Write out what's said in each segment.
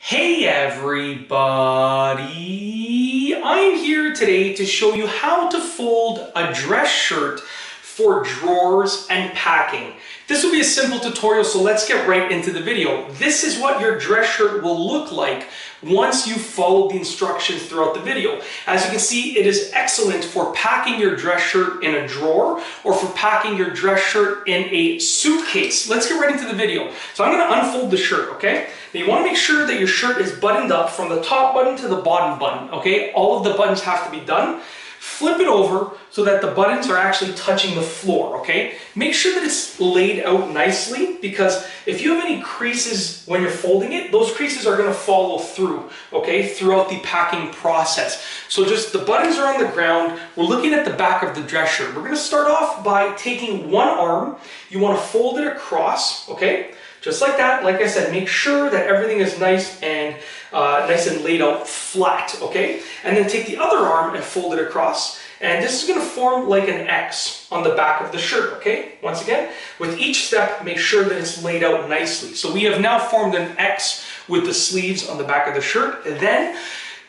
Hey everybody! I'm here today to show you how to fold a dress shirt for drawers and packing. This will be a simple tutorial, so let's get right into the video. This is what your dress shirt will look like once you follow the instructions throughout the video. As you can see, it is excellent for packing your dress shirt in a drawer or for packing your dress shirt in a suitcase. Let's get right into the video. So I'm going to unfold the shirt, okay? Now you want to make sure that your shirt is buttoned up from the top button to the bottom button, okay? All of the buttons have to be done. Flip it over so that the buttons are actually touching the floor, okay? Make sure that it's laid out nicely, because if you have any creases when you're folding it, those creases are going to follow through, okay, throughout the packing process. So just the buttons are on the ground. We're looking at the back of the dress shirt. We're going to start off by taking one arm. You want to fold it across, okay? Just like that. Like I said, make sure that everything is nice and laid out flat, okay? And then take the other arm and fold it across. And this is going to form like an X on the back of the shirt, okay? Once again, with each step, make sure that it's laid out nicely. So we have now formed an X with the sleeves on the back of the shirt. And then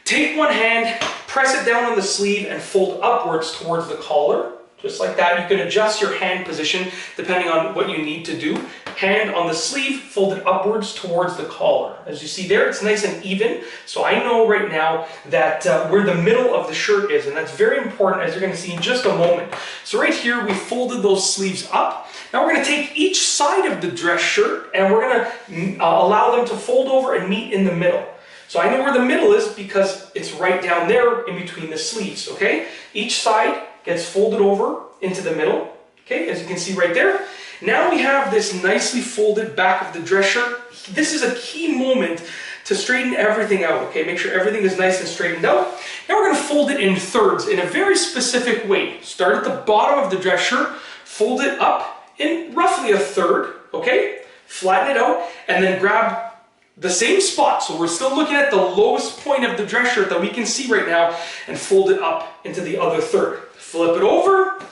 take one hand, press it down on the sleeve and fold upwards towards the collar. Just like that. You can adjust your hand position depending on what you need to do. Hand on the sleeve, fold it upwards towards the collar. As you see there, it's nice and even. So I know right now that where the middle of the shirt is, and that's very important, as you're going to see in just a moment. So right here, we folded those sleeves up. Now we're going to take each side of the dress shirt and we're going to allow them to fold over and meet in the middle. So I know where the middle is because it's right down there in between the sleeves, okay? Each side gets folded over into the middle, okay, as you can see right there. Now we have this nicely folded back of the dress shirt. This is a key moment to straighten everything out, okay? Make sure everything is nice and straightened out. Now we're going to fold it in thirds in a very specific way. Start at the bottom of the dress shirt, fold it up in roughly a third, okay? Flatten it out, and then grab the same spot, so we're still looking at the lowest point of the dress shirt that we can see right now, and fold it up into the other third. Flip it over.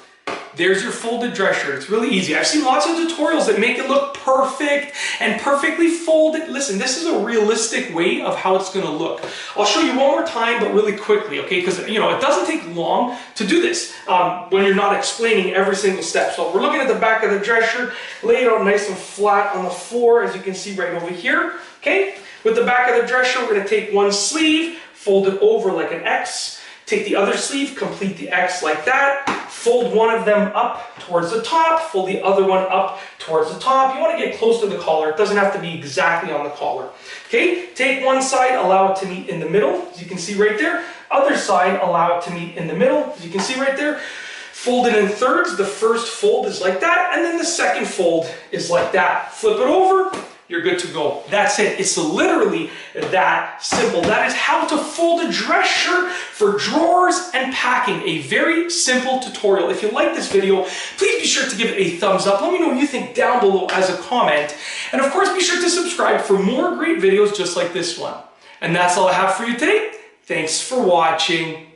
There's your folded dress shirt. It's really easy. I've seen lots of tutorials that make it look perfect and perfectly folded. Listen, this is a realistic way of how it's going to look. I'll show you one more time, but really quickly, okay? Because, you know, it doesn't take long to do this when you're not explaining every single step. So we're looking at the back of the dress shirt, lay it out nice and flat on the floor, as you can see right over here, okay? With the back of the dress shirt, we're going to take one sleeve, fold it over like an X. Take the other sleeve, complete the X like that. Fold one of them up towards the top, fold the other one up towards the top. You want to get close to the collar. It doesn't have to be exactly on the collar. Okay, take one side, allow it to meet in the middle, as you can see right there. Other side, allow it to meet in the middle, as you can see right there. Fold it in thirds. The first fold is like that, and then the second fold is like that. Flip it over. You're good to go. That's it. It's literally that simple. That is how to fold a dress shirt for drawers and packing. A very simple tutorial. If you like this video, please be sure to give it a thumbs up. Let me know what you think down below as a comment. And of course, be sure to subscribe for more great videos just like this one. And that's all I have for you today. Thanks for watching.